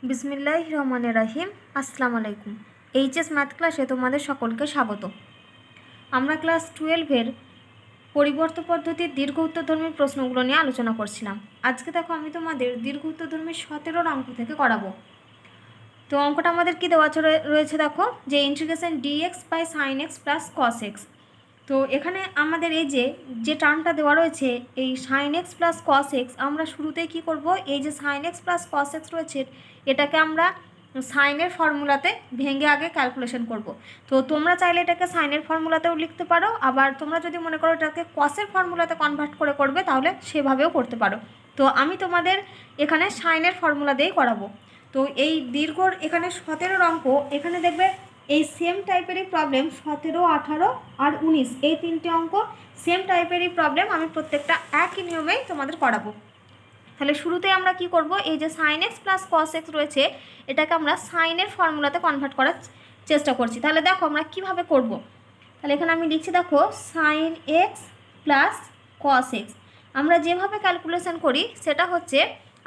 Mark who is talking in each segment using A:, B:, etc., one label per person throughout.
A: বিসমিল্লাহির রহমানির রহিম। আসসালামু আলাইকুম। এইচএস ম্যাথ ক্লাসে তোমাদের সকলকে স্বাগত। আমরা ক্লাস 12-এর পরিবর্ত পদ্ধতির দীর্ঘ উত্তরধর্মী প্রশ্নগুলো নিয়ে আলোচনা করছিলাম। আজকে দেখো আমি তোমাদের দীর্ঘ উত্তরধর্মী 17 অঙ্ক থেকে করাবো। তো অঙ্কটা আমাদের কী দেওয়া রয়েছে দেখো, যে integration dx by sine x plus cos x. তো এখানে আমাদের এই যে টার্মটা দেওয়া রয়েছে, এই sine x plus cos x, আমরা শুরুতেই কী করব, এই যে sine x plus cos x রয়েছে এটাকে আমরা সাইনের ফর্মুলাতে ভেঙে আগে ক্যালকুলেশন করব। তো তোমরা চাইলে এটাকে সাইনের ফর্মুলাতেও লিখতে পারো, আবার তোমরা যদি মনে করো এটাকে কসের ফর্মুলাতে কনভার্ট করে করবে তাহলে সেভাবেও করতে পারো। তো আমি তোমাদের এখানে সাইনের ফর্মুলা দিয়েই করাবো। তো এই দীর্ঘর এখানে 17 অঙ্ক, এখানে দেখবে এই সেম টাইপেরই প্রবলেম 17, 18 আর 19, এই তিনটে অঙ্ক সেম টাইপেরই প্রবলেম, আমি প্রত্যেকটা একই নিয়মেই তোমাদের করাবো। তাহলে শুরুতে আমরা কি করব, এই যে sine x plus cos x রয়েছে এটাকে আমরা সাইনের ফর্মুলাতে কনভার্ট করার চেষ্টা করছি। তাহলে দেখো আমরা কিভাবে করব। তাহলে এখানে আমি লিখছি দেখো, sine x plus cos x. আমরা যেভাবে ক্যালকুলেশন করি সেটা হচ্ছে,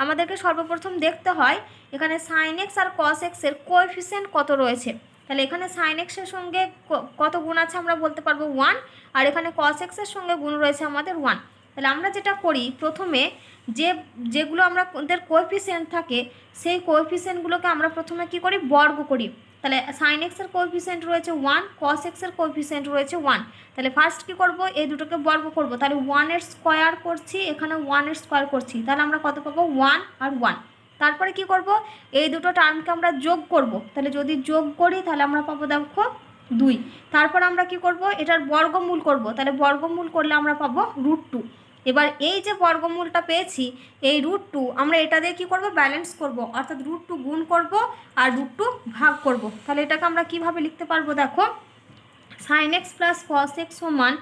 A: আমাদেরকে সর্বপ্রথম দেখতে হয় এখানে সাইন এক্স আর কস এক্সের কোএফিসিয়েন্ট কত রয়েছে। তাহলে এখানে সাইন এক্সের সঙ্গে কত গুণ আছে আমরা বলতে পারবো 1, আর এখানে কস এক্সের সঙ্গে গুণ রয়েছে আমাদের 1। তাহলে আমরা যেটা করি, প্রথমে যেগুলো আমাদের কোএফিসিয়েন্ট থাকে সেই কোএফিসিয়েন্টগুলোকে আমরা প্রথমে কি করি, বর্গ করি। তাহলে সাইন এক্সের কোএফিসিয়েন্ট রয়েছে 1, কস এক্সের কোএফিসিয়েন্ট রয়েছে 1। তাহলে ফার্স্ট কী করব, এই দুটোকে বর্গ করব। তাহলে 1-এর স্কোয়ার করছি, এখানে 1-এর স্কোয়ার করছি, তাহলে আমরা কত পাবো, 1 আর 1। তারপরে কি করব, এই দুটো টার্মকে আমরা যোগ করব। তাহলে যদি যোগ করি তাহলে আমরা পাবো দেখো 2। তারপর আমরা কি করব, এটার বর্গমূল করব। তাহলে বর্গমূল করলে আমরা পাবো √2। এবার এই যে বর্গমূলটা পেয়েছি, এই √2 আমরা এটা দিয়ে কী করব, ব্যালেন্স করব, অর্থাৎ √2 গুণ করব আর √2 ভাগ করব। তাহলে এটাকে আমরা কিভাবে লিখতে পারবো দেখো, sine x plus cos x সমান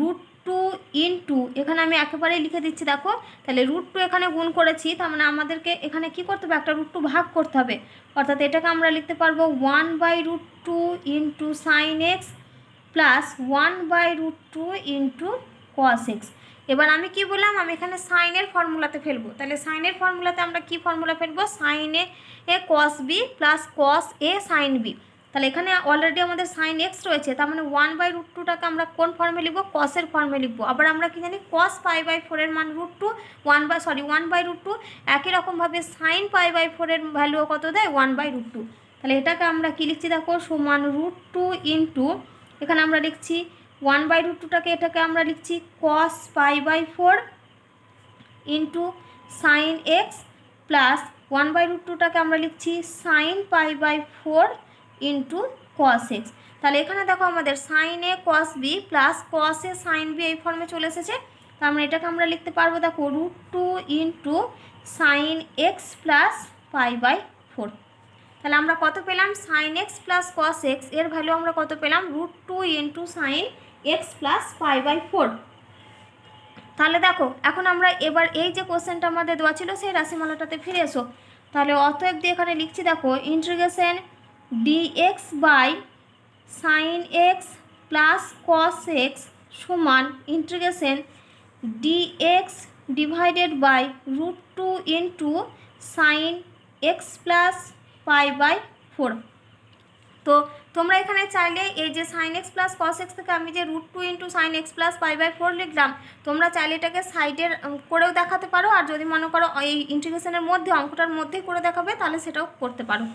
A: √2 ইন্টু, এখানে আমি একেবারেই লিখে দিচ্ছি দেখো, তাহলে √2 এখানে গুণ করেছি, তার মানে আমাদেরকে এখানে কি করতে হবে, একটা √2 ভাগ করতে হবে। অর্থাৎ এটাকে আমরা লিখতে পারবো 1/√2 into sine x plus 1/√2 into cos x. এবার আমি কি বললাম, আমি এখানে সাইনের ফর্মুলাতে ফেলবো। তাহলে সাইনের ফর্মুলাতে আমরা কি ফর্মুলা ফেলবো, sign a cos B plus cos a sign B. তাহলে এখানে অলরেডি আমাদের সাইন এক্স রয়েছে, তার মানে 1/√2টাকে আমরা কোন ফর্মে লিখবো, কসের ফর্মে লিখবো। আবার আমরা কি জানি, কস π/4 এর মান √2, 1/√2। একই রকমভাবে সাইন π/4 এর ভ্যালুও কত দেয়, 1/√2। তাহলে এটাকে আমরা কি লিখছি দেখো, সমান √2 ইন্টু, এখানে আমরা লিখছি 1/√2টাকে, এটাকে আমরা লিখছি কস π/4 ইন্টু সাইন এক্স প্লাস 1/√2টাকে আমরা লিখছি সাইন π/4 ইন্টু কস এক্স। তাহলে এখানে দেখো আমাদের sign a cos B plus cos a sign B এই ফর্মে চলে এসেছে। তার মানে এটাকে আমরা লিখতে পারবো দেখো √2 ইন্টু সাইন এক্স প্লাস π/4। তাহলে আমরা কত পেলাম, sine x plus cos x এর ভ্যালু আমরা কত পেলাম, √2 ইন্টু সাইন এক্স প্লাস π/4। তাহলে দেখো এখন আমরা এবার এই যে কোশ্চেনটা আমাদের দেওয়া ছিল সেই রাশিমালাটাতে ফিরে এসো। তাহলে অতএব দিয়ে এখানে লিখছি দেখো, integration dx by sine x plus cos x সমান integration dx divided by √2 into sine x plus π/4। তো তোমরা এখানে চাইলে এই যে sine x plus cos x থেকে আমি যে √2 ইন্টু সাইন এক্স প্লাস π/4 লিখলাম, তোমরা চাইলে এটাকে সাইডের করেও দেখাতে পারো, আর যদি মনে করো এই ইন্টিগ্রেশনের মধ্যে অঙ্কটার মধ্যেই করে দেখাবে তাহলে সেটাও করতে পারো।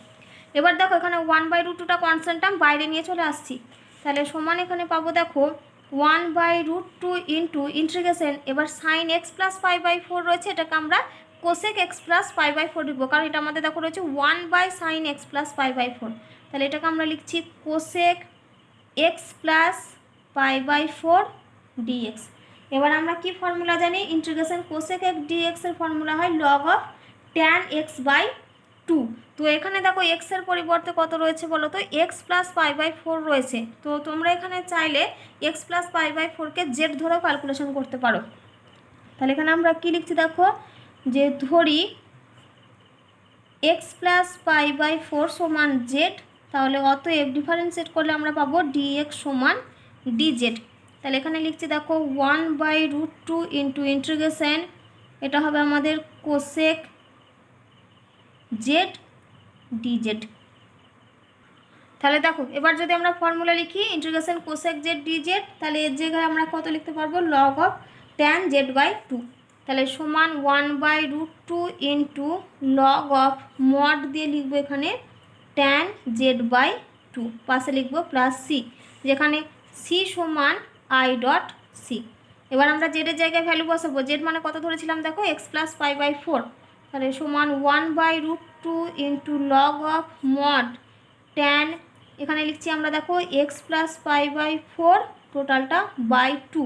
A: এবার দেখো এখানে 1/√2টা কনস্ট্যান্ট টার্ম বাইরে নিয়ে চলে আসছি। তাহলে সমান এখানে পাবো দেখো 1/√2 ইন্টু ইন্টিগ্রেশন, এবার সাইন এক্স প্লাস π/4 রয়েছে, এটাকে আমরা কোসেক এক্স প্লাস π/4 লিখবো, কারণ এটা আমাদের দেখো রয়েছে 1/sin এক্স প্লাস π/4। তাহলে এটাকে আমরা লিখছি কোসেক এক্স প্লাস π/4 dx। এবার আমরা কি ফর্মুলা জানি, ইন্টিগ্রেশন কোসেক এক্স dx এর ফর্মুলা হয় log অফ tan x/2। তো এখানে দেখো এক্স এর পরিবর্তে কত রয়েছে বলো তো, এক্স প্লাস π/4 রয়েছে। তো তোমরা এখানে চাইলে এক্স প্লাস π/4কে জেড ধরেও ক্যালকুলেশন করতে পারো। তাহলে এখানে আমরা কি লিখছি দেখো, যে ধরি এক্স প্লাস π/4 সমান জেড, তাহলে অতএব ডিফারেন্সিয়েট করলে আমরা পাবো dx সমান dz। তাহলে এখানে লিখছি দেখো 1/√2 ইন্টু ইন্টিগ্রেশন, এটা হবে আমাদের কোসেক জেড ডিজেড। তাহলে দেখো এবার যদি আমরা ফর্মুলা লিখি ইন্টিগ্রেশন কোসেক জেড ডিজেড, তাহলে এর জায়গায় আমরা কত লিখতে পারবো, log of tan z by 2, তাহলে সমান 1/√2 ইন্টু লগ অফ মড দিয়ে লিখবো এখানে ট্যান জেড বাই 2, পাশে লিখবো প্লাস সি, যেখানে সি সমান আই ডট সি। এবার আমরা জেডের জায়গায় ভ্যালু বসাবো, জেড মানে কত ধরেছিলাম দেখো এক্স প্লাস পাই বাই 4, তাহলে সমান 1/√2 into log of mod tan, এখানে লিখছি আমরা দেখো এক্স প্লাস পাই বাই 4 টোটালটা বাই 2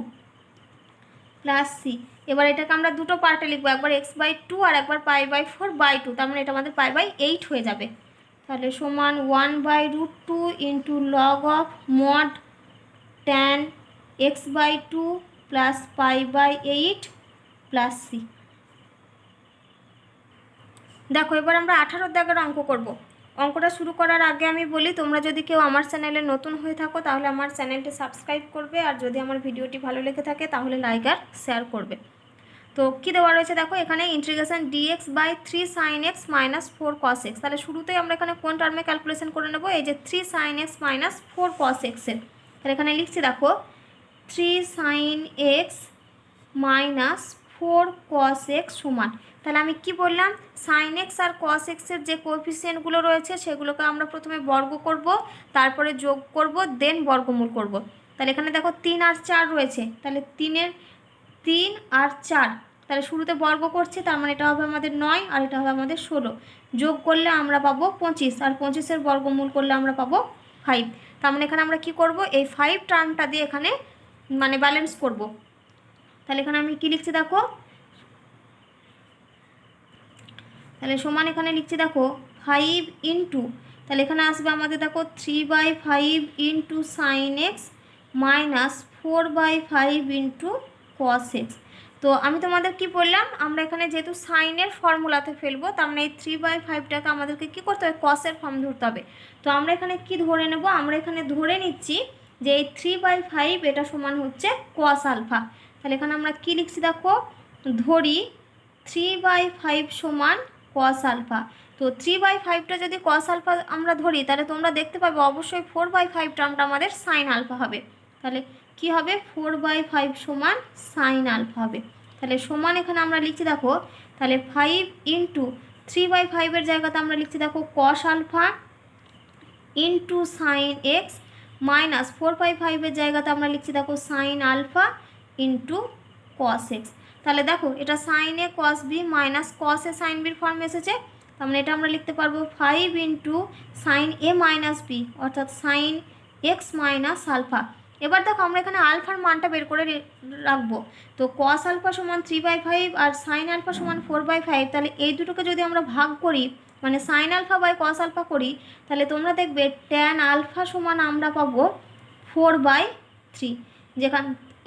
A: প্লাস সি। এবার এটাকে আমরা দুটো পার্টে লিখবো, একবার এক্স বাই 2 আর একবার পাই বাই 4 বাই 2, তার মানে এটা আমাদের পাই বাই 8 হয়ে যাবে। তাহলে সমান 1/√2 into log of mod tan x by 2 plus pi by 8 plus C. দেখো এবার আমরা 18 দাগের অঙ্ক করব। অঙ্কটা শুরু করার আগে আমি বলি, তোমরা যদি কেউ আমার চ্যানেলে নতুন হয়ে থাকো তাহলে আমার চ্যানেলটি সাবস্ক্রাইব করবে, আর যদি আমার ভিডিওটি ভালো লেগে থাকে তাহলে লাইক আর শেয়ার করবে। তো কী দেওয়া রয়েছে দেখো এখানে integration dx by 3 sin x minus 4 cos x, তাহলে শুরুতেই আমরা এখানে কোন টার্মে ক্যালকুলেশন করে নেব, এই যে 3 sin x minus 4 cos x এর। তাহলে এখানে লিখছি দেখো 3 sin x minus 4 cos x সমান, তাহলে আমি কি বললাম, সাইন এক্স আর কস এক্সের যে কোএফিসিয়েন্টগুলো রয়েছে সেগুলোকে আমরা প্রথমে বর্গ করব, তারপরে যোগ করব, দেন বর্গমূল করব। তাহলে এখানে দেখো 3 আর 4 রয়েছে, তাহলে 3 আর 4, তাহলে শুরুতে বর্গ করছি, তার মানে এটা হবে আমাদের 9 আর এটা হবে আমাদের 16, যোগ করলে আমরা পাবো 25, আর 25-এর বর্গমূল করলে আমরা পাবো 5। তার মানে এখানে আমরা কি করব, এই 5 টার্মটা দিয়ে এখানে মানে ব্যালেন্স করব। তাহলে এখানে আমি কি লিখছি দেখো, তাহলে সমান এখানে লিখছি দেখো 5 ইন্টু, তাহলে এখানে আসবে আমাদের দেখো 3/5 into sine x minus 4/5 into cos x. তো আমি তোমাদের কি বললাম, আমরা এখানে যেহেতু সাইনের ফর্মুলাতে ফেলবো, তার মানে এই 3/5টাকে আমাদেরকে কী করতে হবে, কসের ফর্ম ধরতে হবে। তো আমরা এখানে কি ধরে নেব, আমরা এখানে ধরে নিচ্ছি যে এই 3/5 এটা সমান হচ্ছে কস আলফা। তাহলে এখানে আমরা কি লিখছি দেখো, ধরি 3/5 সমান কস আলফা। তো 3/5টা যদি কস আলফা আমরা ধরি, তাহলে তোমরা দেখতে পাবে অবশ্যই 4/5 টার্মটা আমাদের সাইন আলফা হবে। তাহলে কি হবে, 4/5 সমান সাইন আলফা হবে। তাহলে সমান এখানে আমরা লিখছি দেখো, তাহলে 5 ইন্টু 3/5-এর জায়গাতে আমরা লিখছি দেখো cos alpha into sine x minus 4/5-এর জায়গাতে আমরা লিখছি দেখো sine alpha into cos x. তাহলে দেখো এটা sine a cos b minus cos a sine বির ফর্ম এসেছে, তার মানে এটা আমরা লিখতে পারবো 5 into sine a minus b, অর্থাৎ সাইন এক্স মাইনাস আলফা। এবার দেখো আমরা এখানে আলফার মানটা বের করে রাখবো। তো কস আলফা সমান 3/5 আর সাইন আলফা সমান 4/5, তাহলে এই দুটোকে যদি আমরা ভাগ করি, মানে sine alpha by cos alpha করি, তাহলে তোমরা দেখবে ট্যান আলফা সমান আমরা পাবো 4/3,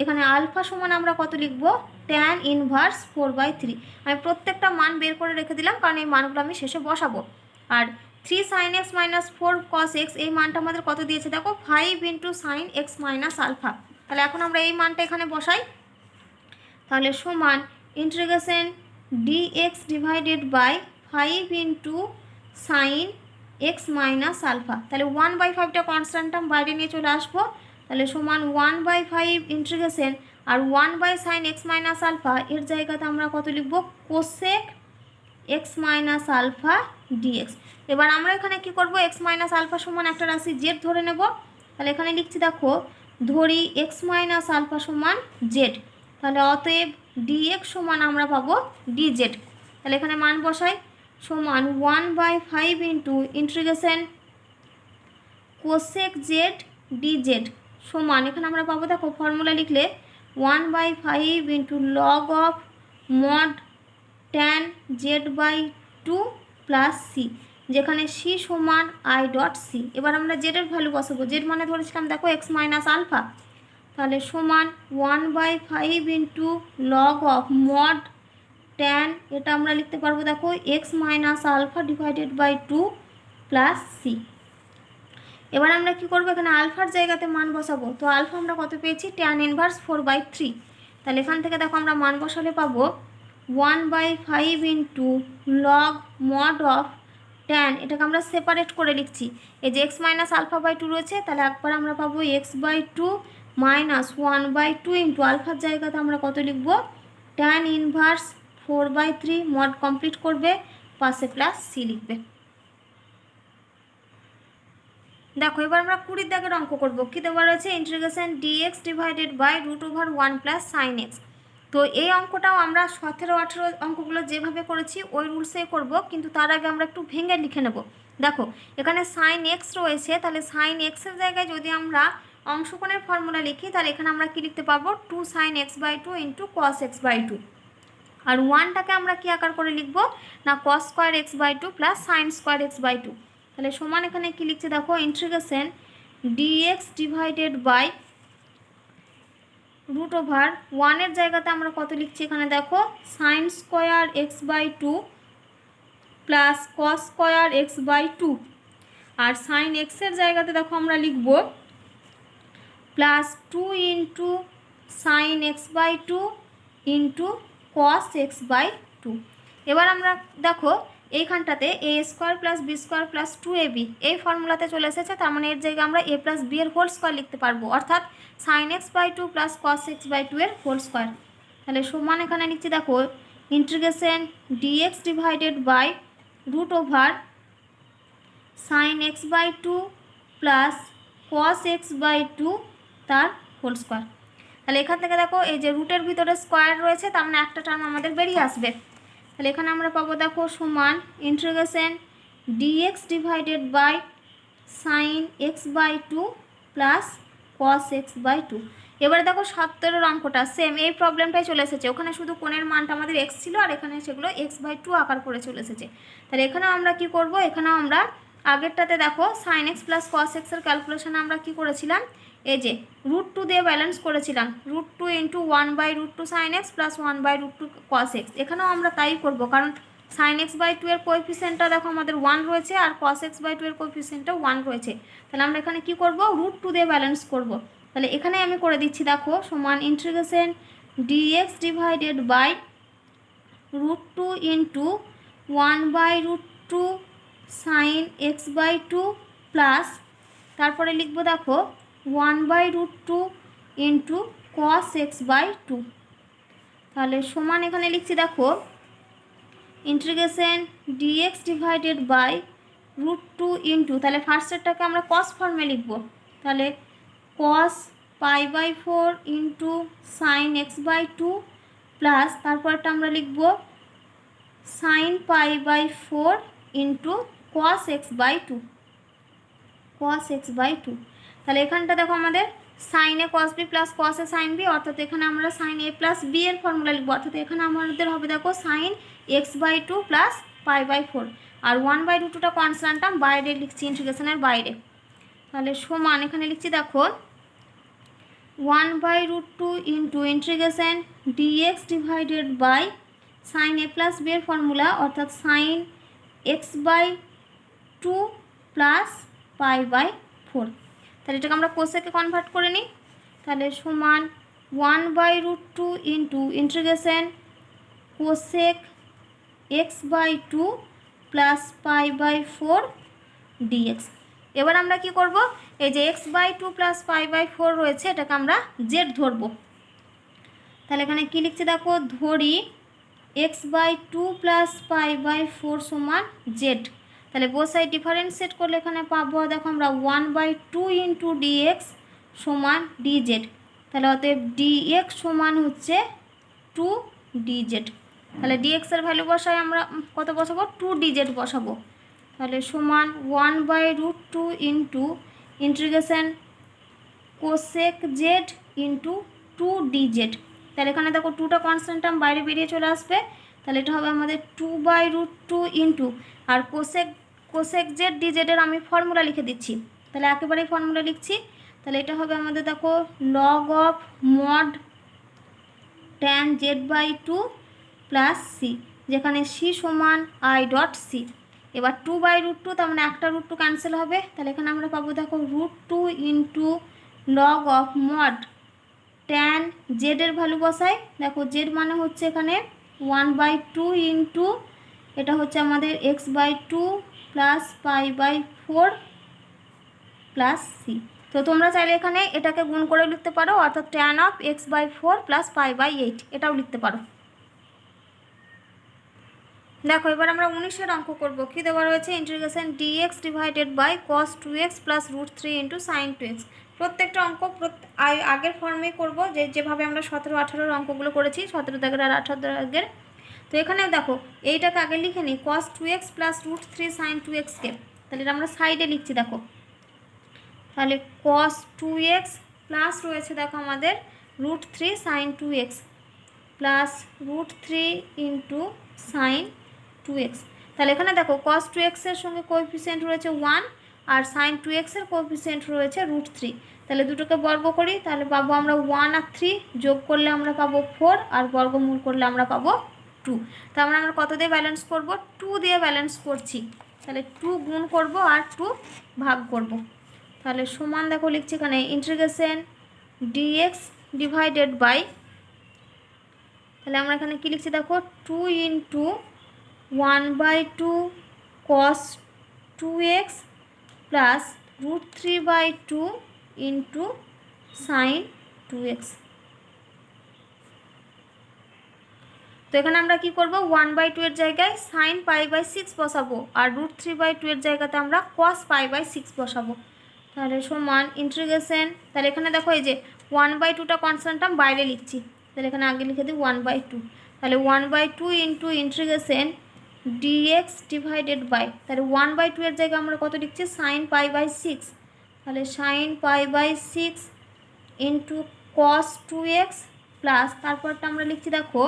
A: এখানে আলফা সমান আমরা কত লিখবো, ট্যান ইনভার্স 4/3। আমি প্রত্যেকটা মান বের করে রেখে দিলাম, কারণ এই মানগুলো আমি শেষে বসাবো। আর 3 sin x minus 4 cos x, এই মানটা আমাদের কত দিয়েছে দেখো 5 into sine x minus alpha. তাহলে এখন আমরা এই মানটা এখানে বসাই, তাহলে সমান integration dx divided by 5 into sine x minus alpha. তাহলে 1/5টা কনস্ট্যান্ট টার্ম বাইরে নিয়ে চলে আসবো, তাহলে সমান 1/5 ইন্টিগ্রেশন আর 1/sin x মাইনাস আলফা, এর জায়গাতে আমরা কত লিখবো, cosec x minus alpha dx. এবার আমরা এখানে কি করব, এক্স মাইনাস আলফা সমান একটা রাশি জেড ধরে নেব। তাহলে এখানে লিখছি দেখো, ধরি এক্স মাইনাস আলফা সমান জেড, তাহলে অতএব ডিএক্স সমান আমরা পাবো ডিজেড। তাহলে এখানে মান বসাই, সমান 1/5 into integration cosec z dz সমান, এখানে আমরা পাবো দেখো ফর্মুলা লিখলে 1/5 into log of mod tan z by 2 plus C, যেখানে সি সমান আই ডট সি। এবার আমরা জেডের ভ্যালু বসাবো, জেড মানে ধরেছিলাম দেখো এক্স মাইনাস আলফা, তাহলে সমান 1/5 into log of mod tan, এটা আমরা লিখতে পারবো দেখো x minus alpha divided by 2 plus c. এবার আমরা কি করবো, এখানে আলফার জায়গাতে মান বসাবো। তো আলফা আমরা কত পেয়েছি, ট্যান ইনভার্স 4/3। তাহলে এখান থেকে দেখো আমরা মান বসালে পাবো 1/5 into log mod of tan, এটাকে আমরা সেপারেট করে লিখছি। এই যে x minus alpha by two রয়েছে, তাহলে একবার আমরা পাবো x by two minus 1/2 into আলফার জায়গাতে আমরা কত লিখব, ট্যান ইনভার্স 4/3 মড কমপ্লিট করবে, পাশে প্লাস সি লিখবে। দেখো এবার আমরা 20 দাগের অঙ্ক করবো। কী দেওয়া রয়েছে, integration dx divided by √1 plus sine x. তো এই অঙ্কটাও আমরা 17-18 অঙ্কগুলো যেভাবে করেছি ওই রুলসে করব, কিন্তু তার আগে আমরা একটু ভেঙে লিখে নেব। দেখো এখানে সাইন এক্স রয়েছে, তাহলে সাইন এক্সের জায়গায় যদি আমরা অংশকোণের ফর্মুলা লিখি, তাহলে এখানে আমরা কী লিখতে পারবো, 2 sin x/2 into cos x/2। আর 1টাকে আমরা কী আকার করে লিখব না, cos square x/2 plus sign square x/2। তাহলে সমান এখানে কী লিখছে দেখো, ইন্টিগ্রেশন ডিএক্স ডিভাইডেড বাই √1 জায়গাতে আমরা কত লিখছি, এখানে দেখো sine square x/2 plus cos square x/2। আর সাইন এক্সের জায়গাতে দেখো আমরা লিখব plus 2 into sine x/2 into cos x/2। এবার আমরা দেখো এইখানটাতে a square plus b square plus 2ab এই ফর্মুলাতে চলে এসেছে, তার মানে এর জায়গায় আমরা a প্লাস বি এর হোল স্কোয়ার লিখতে পারবো, অর্থাৎ sine x/2 plus cos x/2 এর হোল স্কোয়ার। তাহলে সমান এখানে লিখছি দেখো integration dx divided by sine x/2 plus cos x/2 তার হোল স্কোয়ার। তাহলে এখান থেকে দেখো এই যে রুটের ভিতরে স্কোয়ার রয়েছে, তার মানে একটা টার্ম আমাদের বেরিয়ে আসবে। তাহলে এখানে আমরা পাবো দেখো সমান integration dx divided by sine x/2 plus cos x/2। এবারে দেখো 17 অঙ্কটা সেম এই প্রবলেমটাই চলে এসেছে, ওখানে শুধু কোণের মানটা আমাদের x ছিল, আর এখানে সেগুলো x/2 আকার করে চলে এসেছে। তাহলে এখানেও আমরা কি করব, এখানেও আমরা আগেরটাতে দেখো সাইন এক্স প্লাস কস এক্সের ক্যালকুলেশনে আমরা কি করেছিলাম, এই যে √2 দিয়ে ব্যালেন্স করেছিলাম, √2 into 1/√2 sign x plus 1/√2 cos x. এখানেও আমরা তাই করব, কারণ সাইন x/2 এর কোএফিসিয়েন্টটা দেখো আমাদের 1 রয়েছে, আর কস x/2 এর কোএফিসিয়েন্টটা 1 রয়েছে। তাহলে আমরা এখানে কি করব, √2 দিয়ে ব্যালেন্স করব। তাহলে এখানে আমি করে দিচ্ছি দেখো সমান integration dx divided by √2 into 1/√2 sine x/2 plus তারপরে লিখব দেখো 1/√2 ইন্টু কস x/2। তাহলে সমান এখানে লিখছি দেখো integration dx divided by √2 into, তাহলে ফার্স্টেরটাকে আমরা কস ফর্মে লিখব, তাহলে কস π/4 ইন্টু সাইন x/2 প্লাস তারপরটা আমরা লিখব সাইন π/4 ইন্টু কস x/2, কস x/2। তাহলে এখানটা দেখো আমাদের sign a cos B plus cos a sign B, অর্থাৎ এখানে আমরা সাইন এ প্লাস বি এর ফর্মুলা লিখবো, অর্থাৎ এখানে আমাদের হবে দেখো সাইন x/2 প্লাস π/4। আর 1/√2টা কনস্ট্যান্ট টার্ম বাইরে লিখছি, ইন্টিগ্রেশনের বাইরে। তাহলে সমান এখানে লিখছি দেখো 1/√2 into integration dx divided by sine A plus B এর ফর্মুলা, অর্থাৎ সাইন x/2 প্লাস π/4। তাহলে এটাকে আমরা কোসেকে কনভার্ট করে নিই, তাহলে সমান 1/√2 into integration cosec x/2 plus π/4 dx. এবার আমরা কি করব, এই যে x/2 প্লাস π/4 রয়েছে, এটাকে আমরা জেড ধরবো। তাহলে এখানে কি লিখছি দেখো, ধরি x/2 প্লাস π/4 সমান জেড। তাহলে বোথ সাইড ডিফারেন্সিয়েট করলে এখানে পাবো দেখো আমরা 1/2 ইন্টু ডিএক্স সমান ডিজেড। তাহলে অতএব ডিএক্স সমান হচ্ছে 2dz। তাহলে ডিএক্সের ভ্যালু বসাই আমরা কত বসাবো, 2dz বসাবো। তাহলে সমান 1/√2 into integration cosec Z into 2dz। তাহলে এখানে দেখো 2টা কনস্ট্যান্ট টার্ম বাইরে বেরিয়ে চলে আসবে, তাহলে এটা হবে আমাদের 2/√2 ইন্টু, আর কোসেক জেড ডিজেডের আমি ফর্মুলা লিখে দিচ্ছি, তাহলে একেবারেই ফর্মুলা লিখছি। তাহলে এটা হবে আমাদের দেখো log of mod tan z/2 plus C, যেখানে সি সমান i.c। এবার 2/√2, তার মানে একটা √2 ক্যান্সেল হবে, তাহলে এখানে আমরা পাবো দেখো √2 into log of mod tan জেডের ভ্যালু বসাই। দেখো জেড মানে হচ্ছে এখানে 1/2 ইন্টু এটা হচ্ছে আমাদের x/2 plus pi by 4 plus C. তো তোমরা চাইলে এখানে এটাকে গুণ করে লিখতে পারো, অর্থাৎ tan of x by 4 plus pi by 8 এটাও লিখতে পারো। দেখো এবার আমরা 19-এর অঙ্ক করব। কি দেওয়া রয়েছে? Integration dx divided by cos 2x plus √3 into sine 2x। প্রত্যেকটা অঙ্ক আগের ফর্মেই করব, যেভাবে আমরা 17-18 অঙ্কগুলো করেছি, 17 দাগের আর 18 দাগের। তো এখানে দেখো এইটাকে আগে লিখে নিই, কস 2x প্লাস √3 সাইন 2x-কে। তাহলে এটা আমরা সাইডে লিখছি। দেখো তাহলে কস 2x প্লাস রয়েছে দেখো আমাদের √3 sign 2x plus √3 into sine 2x। তাহলে এখানে দেখো cos 2x এর সঙ্গে কোএফিসিয়েন্ট রয়েছে 1 আর sin 2x এর কোএফিসিয়েন্ট রয়েছে √3। তাহলে দুটোকে বর্গ করি, তাহলে পাবো আমরা 1 আর 3, যোগ করলে আমরা পাবো 4, আর বর্গমূল করলে আমরা পাবো 2। তার মানে আমরা কত দিয়ে ব্যালেন্স করব? 2 দিয়ে ব্যালেন্স করছি। তাহলে 2 গুণ করব আর 2 ভাগ করব। তাহলে সমান দেখো লিখছি এখানে ইন্টিগ্রেশন dx ডিভাইডেড বাই, তাহলে আমরা এখানে কি লিখছি দেখো 2 into 1/2 cos 2x plus √3/2 into sine 2x। তো এখানে আমরা কি করব? 1/2 এর জায়গায় সাইন পাই বাই 6 বসাবো, আর √3/2 এর জায়গাতে আমরা cos পাই বাই 6 বসাবো। তাহলে সমান ইন্টিগ্রেশন, তাহলে এখানে দেখো এই যে 1/2টা কনস্ট্যান্ট টার্ম বাইরে লিখছি, তাহলে এখানে আগে লিখে দিই 1/2। তাহলে 1/2 into integration dx divided by, তাহলে 1/2 এর জায়গায় আমরা কত লিখছি? Sine pi by 6। তাহলে sine pi by 6 into cos 2x plus তারপরটা আমরা লিখছি দেখো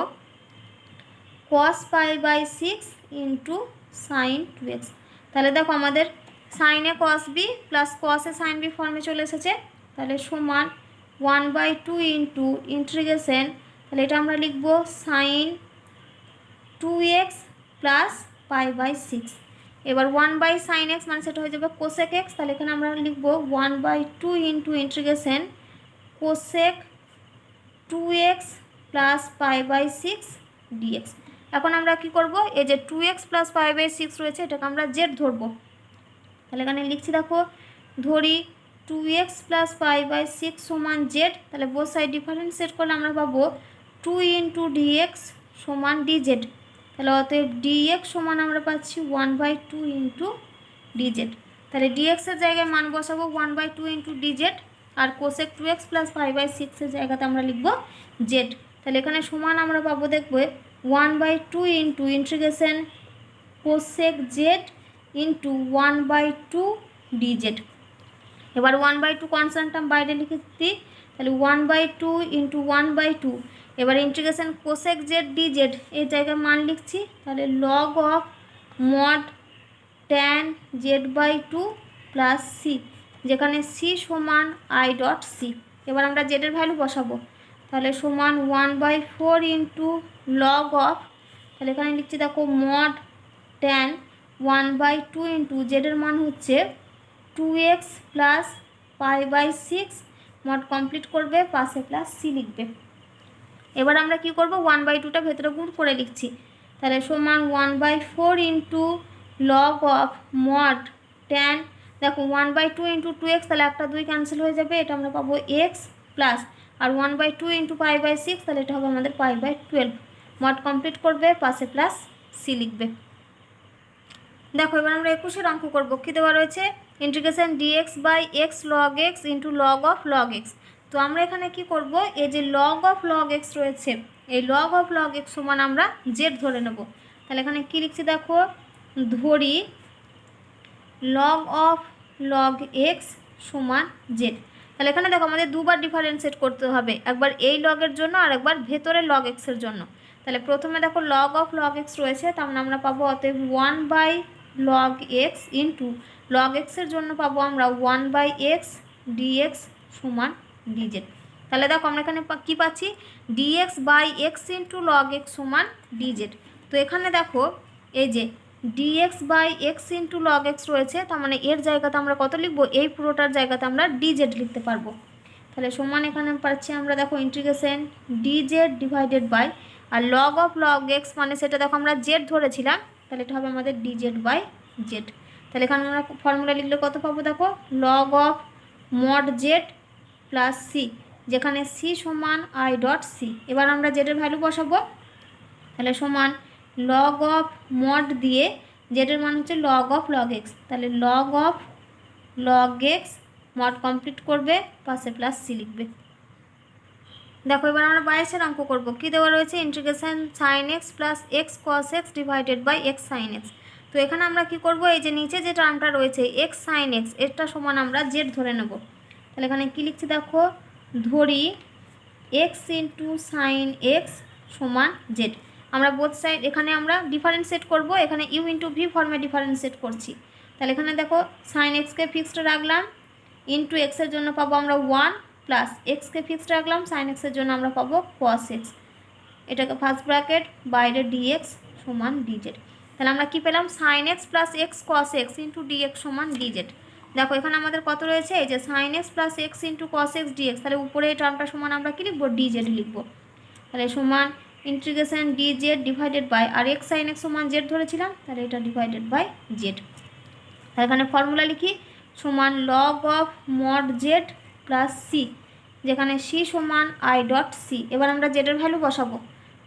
A: cos pi by 6 into sine 2x। তাহলে দেখো আমাদের সাইনে cos b প্লাস cosে সাইন b ফর্মে চলে এসেছে। তাহলে সমান 1/2 ইন্টু ইন্টিগ্রেশন, তাহলে এটা আমরা লিখব sign 2x plus pi by 6। এবার 1/sin x মানে সেটা হয়ে যাবে কোসেক x। তাহলে এখানে আমরা লিখব 1/2 into integration cosec 2x plus pi by 6 dx। এখন আমরা কি করব? এই যে 2x প্লাস পাই বাই 6 রয়েছে, এটাকে আমরা z ধরবো। তাহলে এখানে লিখছি দেখো ধরি 2x প্লাস পাই বাই 6 সমান z। তাহলে বোথ সাইড ডিফারেন্সিয়েট করলে আমরা পাবো 2 ইন্টু dx সমান dz। তাহলে অতএব dx সমান আমরা পাচ্ছি 1/2 ইন্টু dz। তাহলে dx এর জায়গায় মান বসাবো 1/2 ইন্টু dz, আর cosec 2x plus pi by 6 এর জায়গাতে আমরা লিখব z। তাহলে এখানে সমান আমরা পাবো দেখবে 1/2 into integration cosec z into 1/2 dz। এবার 1/2 কনস্ট্যান্ট টার্ম বাইরে লিখে দিই, তাহলে 1/2 ইন্টু 1/2। এবার ইন্টিগ্রেশন কোসেক জেড ডিজেড এই জায়গায় মান লিখছি, তাহলে log of mod tan z/2 plus C, যেখানে সি সমান i.c। এবার আমরা জেডের ভ্যালু বসাবো, তাহলে সমান 1/4 ইন্টু লগ অফ, তাহলে এখানে লিখছি দেখো মড ট্যান 1/2 ইন্টু জেডের মান হচ্ছে 2x plus pi by 6, mod complete করবে, পাশে প্লাস সি লিখবে। এবার আমরা কি করব? 1/2টা ভেতরে গুণ করে লিখছি, তাহলে সমান 1/4 into log of mod tan, দেখো 1/2 ইন্টু 2x, তাহলে একটা 2 ক্যান্সেল হয়ে যাবে, এটা আমরা পাবো x প্লাস, আর 1/2 ইন্টু পাই বাই 6, তাহলে এটা হবে আমাদের পাই বাই 12, মড কমপ্লিট করবে, পাশে প্লাস সি লিখবে। দেখো এবার আমরা 21-এর অঙ্ক করব। কী দেওয়া রয়েছে? Integration dx by x log x into log of log x. তো আমরা এখানে কি করব? এই যে লগ অফ লগ এক্স রয়েছে, এই লগ অফ লগ এক্স সমান আমরা জেড ধরে নেব। তাহলে এখানে কি লিখছি দেখো ধরি লগ অফ লগ এক্স সমান জেড। তাহলে এখানে দেখো আমাদের দুবার ডিফারেন্সিয়েট করতে হবে, একবার এই লগের জন্য আর একবার ভেতরে লগ এক্সের জন্য। তাহলে প্রথমে দেখো লগ অফ লগ এক্স রয়েছে, তার মানে আমরা পাবো অতএব 1/log x ইন্টু লগ এক্সের জন্য পাবো আমরা 1/x dx সমান dz। তাহলে দেখো আমরা এখানে কী পাচ্ছি? dx by x into log x সমান dz। তো এখানে দেখো এই যে dx by x into log x রয়েছে, তার মানে এর জায়গাতে আমরা কত লিখবো? এই পুরোটার জায়গাতে আমরা dz লিখতে পারবো। তাহলে সমান এখানে পাচ্ছি আমরা দেখো ইন্টিগ্রেশন dz ডিভাইডেড বাই, আর লগ অফ লগ এক্স মানে সেটা দেখো আমরা জেড ধরেছিলাম, তাহলে এটা হবে আমাদের dz বাই জেড। তাহলে এখানে আমরা ফর্মুলা লিখলে কত পাবো দেখো, log of mod z plus C, যেখানে সি সমান আই ডট সি। এবার আমরা জেডের ভ্যালু বসাবো, তাহলে সমান লগ অফ মড দিয়ে জেডের মান হচ্ছে লগ অফ লগ এক্স, তাহলে log of log x mod complete করবে, পাশে প্লাস সি লিখবে। দেখো এবার আমরা 22-এর অঙ্ক করবো। কী দেওয়া রয়েছে, integration sine x plus x cos x divided by x sine x. তো এখানে আমরা কি করব, এই যে নিচে যে টার্মটা রয়েছে এক্স সাইন এক্স, এটা সমান আমরা জেড ধরে নেব। তাহলে এখানে কী লিখছি দেখো, ধরি এক্স ইন্টু সাইন এক্স সমান জেড। আমরা বোথ সাইড এখানে আমরা ডিফারেন্সিয়েট করব, এখানে ইউ ইন্টু ভি ফর্মে ডিফারেন্সিয়েট করছি। তাহলে এখানে দেখো সাইন এক্সকে ফিক্সড রাখলাম, ইন্টু এক্সের জন্য পাবো আমরা 1 প্লাস এক্সকে ফিক্সড রাখলাম, সাইন এক্সের জন্য আমরা পাবো কস এক্স, এটাকে ফার্স্ট ব্র্যাকেট বাইরে ডিএক্স সমান ডিজেড। তাহলে আমরা কি পেলাম, sine x plus x cos x into dx সমান ডিজেড। দেখো এখানে আমাদের কত রয়েছে, এই যে sine x plus x into cos x dx, তাহলে উপরে এই টার্মটা সমান আমরা কি লিখবো, ডিজেড লিখবো। তাহলে সমান ইন্টিগ্রেশন ডিজেড ডিভাইডেড বাই, আর এক্স সাইন এক্স সমান জেড ধরেছিলাম, তাহলে এটা ডিভাইডেড বাই জেড। তাহলে এখানে ফর্মুলা লিখি, সমান log of mod z plus C, যেখানে সি সমান আই ডট সি। এবার আমরা জেডের ভ্যালু বসাবো,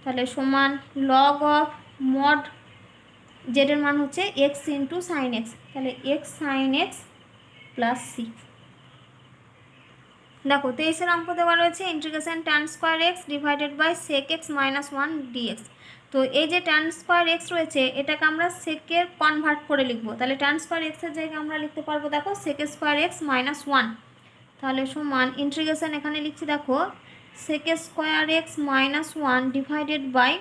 A: তাহলে সমান লগ অফ মড জেডের মান হচ্ছে এক্স ইন্টু সাইন এক্স, তাহলে x sine x plus C. দেখো 23-এর অঙ্ক দেওয়া রয়েছে integration tan square x divided by sec x minus 1 dx. তো এই যে ট্যান স্কোয়ার এক্স রয়েছে এটাকে আমরা সেকের কনভার্ট করে লিখবো, তাহলে ট্যান স্কোয়ার এক্সের জায়গায় আমরা লিখতে পারবো দেখো সেক স্কোয়ার এক্স মাইনাস 1। তাহলে সমান ইন্টিগ্রেশন এখানে লিখছি দেখো sec square x minus 1 divided by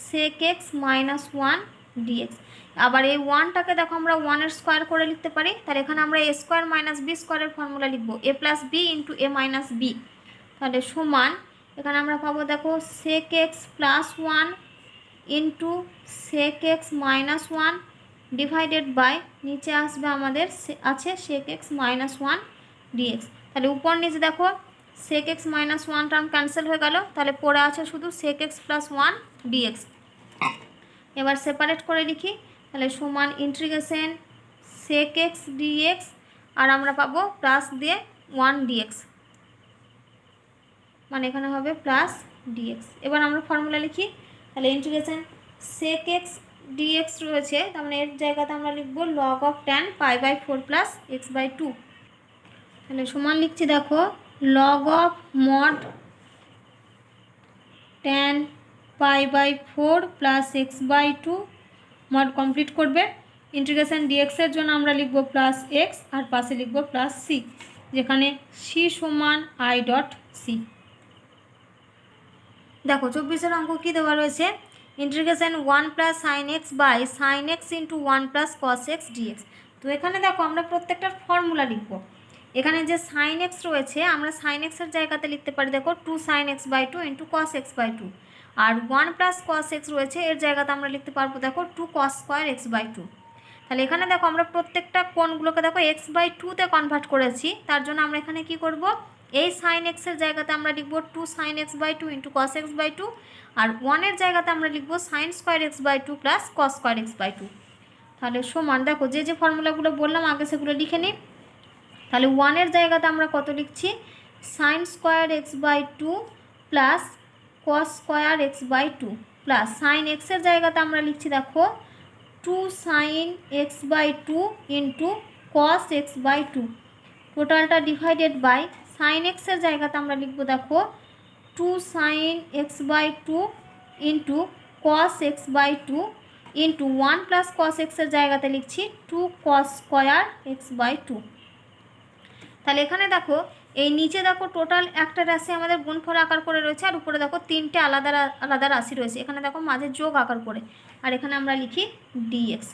A: sec x minus 1 dx. আবার এই 1টাকে দেখো আমরা 1-এর স্কোয়ার করে লিখতে পারি, তাহলে এখানে আমরা এ স্কোয়ার মাইনাস বি স্কোয়ারের ফর্মুলা লিখবো, a plus b into a minus b. তাহলে সমান এখানে আমরা পাবো দেখো sec x plus 1 into sec x minus 1 divided by নিচে আসবে আমাদের আছে সেক এক্স মাইনাস 1 ডিএক্স। তাহলে উপর নিচে দেখো sec x minus 1 term cancel হয়ে গেল, তাহলে পড়ে আছে শুধু সেক এক্স প্লাস 1 ডিএক্স। এবার সেপারেট করে লিখি, তাহলে সমান ইন্টিগ্রেশন সেক এক্স ডিএক্স, আর আমরা পাবো প্লাস দিয়ে 1 ডিএক্স, মানে এখানে হবে প্লাস ডিএক্স। এবার আমরা ফর্মুলা লিখি, তাহলে ইন্টিগ্রেশন সেক এক্স ডিএক্স রয়েছে, তার মানে এর জায়গাতে আমরা লিখবো log of tan pi by 4 plus x by 2। তাহলে সমান লিখছি দেখো log of mod tan pi by 4 plus x by 2 mod complete করবে। ইন্টিগ্রেশন ডিএক্সের জন্য আমরা লিখবো প্লাস এক্স, আর পাশে লিখবো প্লাস সি, যেখানে সি সমান আই ডট সি। দেখো 24-এর অঙ্ক কী দেওয়া রয়েছে, integration 1 plus sine x by sine x into 1 plus cos x dx. তো এখানে দেখো আমরা প্রত্যেকটার ফর্মুলা লিখবো। এখানে যে সাইন এক্স রয়েছে আমরা সাইন এক্সের জায়গাতে লিখতে পারি দেখো 2 sine x by 2 into cos x by 2, আর 1 প্লাস কস এক্স রয়েছে এর জায়গাতে আমরা লিখতে পারবো দেখো 2 কস স্কোয়ার এক্স বাই 2। তাহলে এখানে দেখো আমরা প্রত্যেকটা কোণগুলোকে দেখো এক্স বাই 2-তে কনভার্ট করেছি, তার জন্য আমরা এখানে কি করব, এই সাইন এক্সের জায়গাতে আমরা লিখবো 2 sine x by 2 into cos x by 2, আর 1-এর জায়গাতে আমরা লিখবো sine square x by 2 plus cos square x by 2। তাহলে সমান দেখো যে যে ফর্মুলাগুলো বললাম আগে সেগুলো লিখে নিই। তাহলে 1-এর জায়গাতে আমরা কত লিখছি, sine square x by 2 plus cos square x by 2 plus sine এক্সের জায়গাতে আমরা লিখছি দেখো 2 sine x by 2 into cos x by 2, টোটালটা ডিভাইডেড বাই সাইন এক্সের জায়গাতে আমরা লিখবো দেখো 2 sine x by 2 into cos x by 2 into 1 plus cos এক্সের জায়গাতে লিখছি 2 কস স্কোয়ার এক্স বাই 2। তাহলে এখানে দেখো এই নিচে দেখো টোটাল একটা রাশি আমাদের গুণফল আকার করে রয়েছে, আর উপরে দেখো 3টে আলাদা আলাদা রাশি রয়েছে, এখানে দেখো মাঝে যোগ আকার করে, আর এখানে আমরা লিখি ডিএক্স।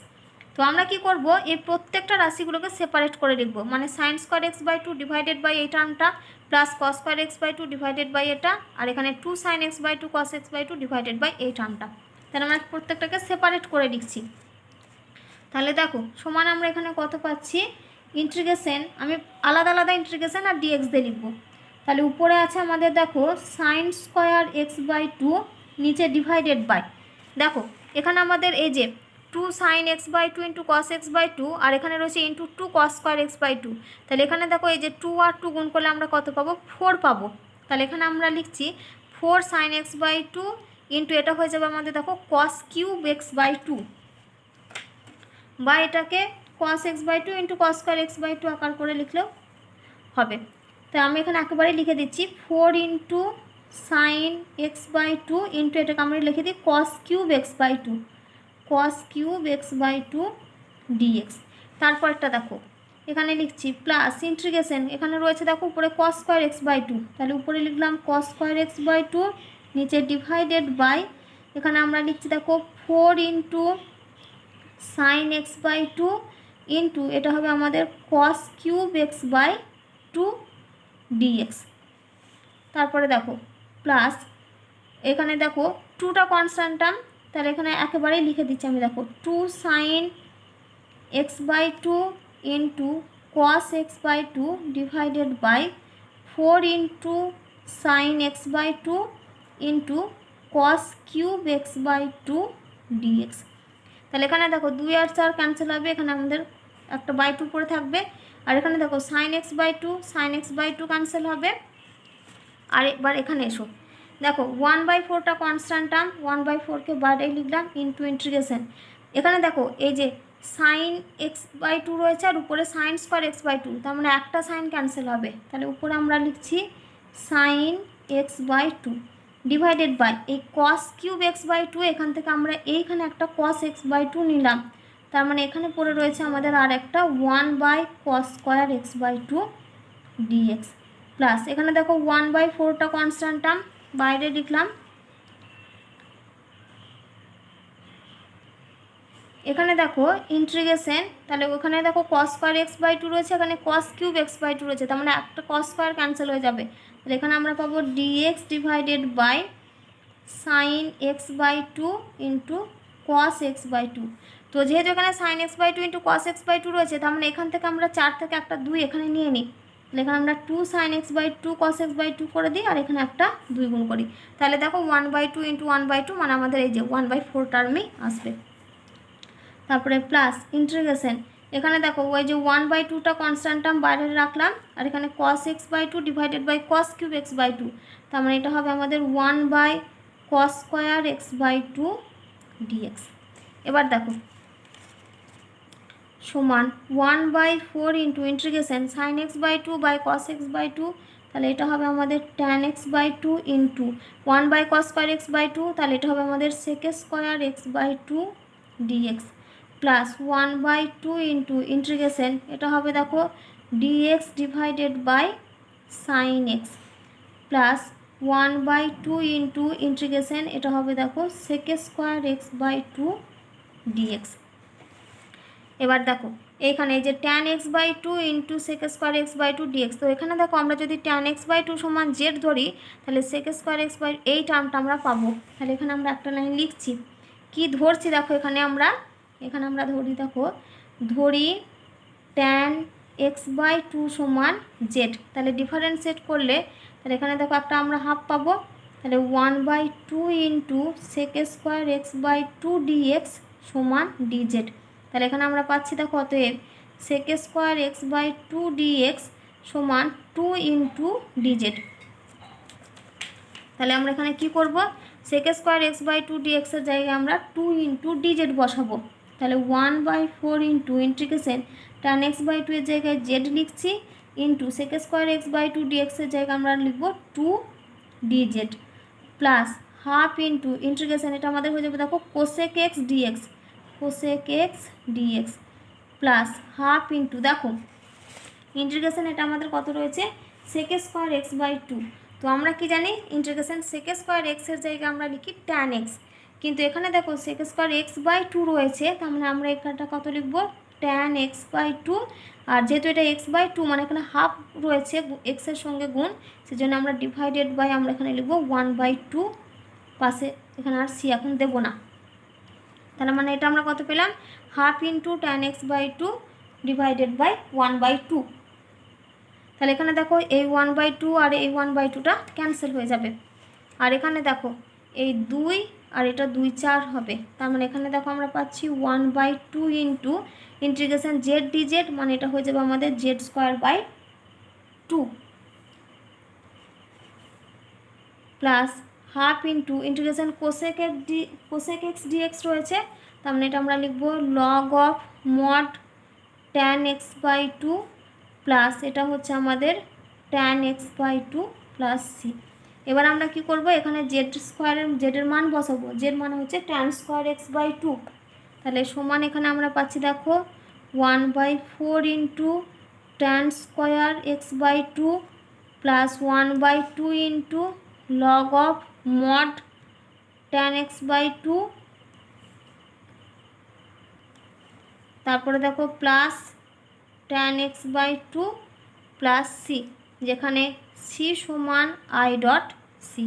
A: তো আমরা কি করব, এই প্রত্যেকটা রাশিগুলোকে সেপারেট করে লিখবো, মানে sine square x by 2 divided by এই টার্মটা plus cos square x by 2 divided by এটা, আর এখানে 2 sine x by 2 cos x by 2 divided by এই টার্মটা। তাহলে আমরা প্রত্যেকটাকে সেপারেট করে লিখছি। তাহলে দেখো সমান আমরা এখানে কত পাচ্ছি, ইন্টিগ্রেশন আমি আলাদা আলাদা ইন্টিগ্রেশন আর ডিএক্স দিয়ে লিখবো। তাহলে উপরে আছে আমাদের দেখো সাইন স্কোয়ার এক্স বাই 2, নিচে ডিভাইডেড বাই, দেখো এখানে আমাদের এই যে two sine x by two into cos x by two, আর এখানে রয়েছে into two cos square x by two. তাহলে এখানে দেখো এই যে টু আর টু গুণ করলে আমরা কত পাবো, 4 পাবো। তাহলে এখানে আমরা লিখছি 4 sine x by two into এটা হয়ে যাবে আমাদের দেখো cos cube x by two, বা এটাকে cos x by two into cos square x by two আকার করে লিখলেও হবে। তো আমি এখানে একেবারে লিখে দিচ্ছি 4 into sine x by two into এটাকে আমরা লিখে দিই cos cube x by two, cos cube x by two dx. তারপরটা দেখো এখানে লিখছি প্লাস ইন্টিগ্রেশন, এখানে রয়েছে দেখো উপরে cos square x by two, তাহলে উপরে লিখলাম cos square x by two, নিচে ডিভাইডেড বাই এখানে আমরা লিখছি দেখো 4 into sine x by two into এটা হবে আমাদের cos cube x by two dx. তারপরে দেখো প্লাস এখানে দেখো টুটা কনস্ট্যান্ট টার্ম, তাহলে এখানে একেবারেই লিখে দিচ্ছি আমি দেখো 2 sine x by two into cos x by two divided by 4 into sine x by two into cos cube x by two dx. তাহলে এখানে দেখো 2 আর 4 ক্যান্সেল হবে, এখানে আমাদের একটা বাই টু পড়ে থাকবে, আর এখানে দেখো sine x by two, sine x by two cancel হবে। আর এবার এখানে এসো দেখো 1/4টা কনস্ট্যান্ট টার্ম, 1/4কে বাইরে লিখলাম ইন্টু ইন্টিগ্রেশন, এখানে দেখো এই যে সাইন এক্স বাই টু রয়েছে আর উপরে sine square x by two, তার মানে একটা সাইন ক্যান্সেল হবে, তাহলে উপরে আমরা লিখছি sine x by two divided by এই cos cube x by two, এখান থেকে আমরা এইখানে একটা কস এক্স বাই টু নিলাম, তার মানে এখানে পড়ে রয়েছে আমাদের আর একটা 1/cos square x by two dx. Plus এখানে দেখো 1/4টা কনস্ট্যান্ট টার্ম বাইরে লিখলাম, এখানে দেখো ইন্টিগ্রেশন, তাহলে ওখানে দেখো cos square x by two রয়েছে, এখানে cos cube x by two রয়েছে, তার মানে একটা কস স্কোয়ার ক্যান্সেল হয়ে যাবে, তাহলে এখানে আমরা পাবো dx divided by sine x by two into cos x by two. তো যেহেতু এখানে sine x by two into cos x by two রয়েছে, তার মানে এখান থেকে আমরা 4 থেকে একটা 2 এখানে নিয়ে নিই, তাহলে এখানে আমরা 2 sine x by two cos x by two করে দিই, আর এখানে একটা 2 গুণ করি, তাহলে দেখো 1/2 ইন্টু 1/2 মানে আমাদের এই যে 1/4 টার্মই আসবে। তারপরে প্লাস ইন্টিগ্রেশন, এখানে দেখো ওই যে 1/2টা কনস্ট্যান্ট টার্ম বাইরে রাখলাম, আর এখানে cos x by two divided by cos cube x by two, তার মানে এটা হবে আমাদের 1/cos square x by two dx. এবার দেখো সমান 1/4 into integration sine x by two by cos x by two, তাহলে এটা হবে আমাদের tan x by two into 1/cos square x by two, তাহলে এটা হবে আমাদের sec square x by two dx, plus 1/2 into integration এটা হবে দেখো dx divided by sine x, plus 1/2 into integration এটা হবে দেখো sec square x by two dx. এবার দেখো এইখানে এই যে tan x by two into sec square x by two dx, তো এখানে দেখো আমরা যদি ট্যান এক্স বাই টু সমান জেড ধরি, তাহলে সেক স্কোয়ার এক্স বাই এই টার্মটা আমরা পাবো, তাহলে এখানে আমরা একটা লাইন লিখছি, কি ধরছি দেখো এখানে আমরা ধরি দেখো ধরি ট্যান এক্স বাই টু সমান জেড, তাহলে ডিফারেন্সিয়েট করলে তাহলে এখানে দেখো একটা আমরা হাফ পাবো, তাহলে 1/2 into sec square x by two dx সমান ডিজেড, তাহলে এখানে আমরা পাচ্ছি দেখো অতএব sec square x by two dx সমান 2 ইন্টু ডিজেড। তাহলে আমরা এখানে কি করব, sec square x by two ডিএক্সের জায়গায় আমরা 2 ইন্টু ডিজেড বসাবো, তাহলে 1/4 into integration tan x by two এর জায়গায় জেড লিখছি into sec square x by two ডিএক্সের জায়গায় আমরা লিখবো 2 DZ, plus half into integration এটা আমাদের হয়ে যাবে দেখো cosec x dx, cosec x dx, plus half into দেখো ইন্টিগ্রেশন এটা আমাদের কত রয়েছে sec square x by two, তো আমরা কি জানি ইন্টিগ্রেশন সেক স্কোয়ার এক্সের জায়গায় আমরা লিখি ট্যান এক্স, কিন্তু এখানে দেখো sec square x by two রয়েছে, তার মানে আমরা এখানটা কত লিখবো ট্যান এক্স বাই টু, আর যেহেতু এটা এক্স বাই টু মানে এখানে হাফ রয়েছে এক্সের সঙ্গে গুণ, সেজন্য আমরা ডিভাইডেড বাই আমরা এখানে লিখবো 1/2, পাশে এখানে আর সি এখন দেবো না, তাহলে মানে এটা আমরা কত পেলাম half into tan x by two divided by 1/2, তাহলে এখানে দেখো এই 1/2 আর এই 1/2টা ক্যান্সেল হয়ে যাবে, আর এখানে দেখো এই 2 আর এটা 2 4 হবে। তার মানে এখানে দেখো আমরা পাচ্ছি 1/2 ইন্টু ইন্টিগ্রেশন জেড ডিজেড, মানে এটা হয়ে যাবে আমাদের z²/2 plus half into integration cosec x dx রয়েছে, তার মানে এটা আমরা লিখব log of mod tan x/2 plus এটা হচ্ছে আমাদের tan x/2 প্লাস সি। এবার আমরা কি করব, এখানে জেডের মান বসাবো। জেড মানে হচ্ছে tan² x/2, তাহলে সমান এখানে আমরা পাচ্ছি দেখো 1/4 into tan² x/2 plus 1/2 into log of mod tan x/2, তারপরে দেখো plus tan x/2 plus C, যেখানে সি সমান i ডট সি।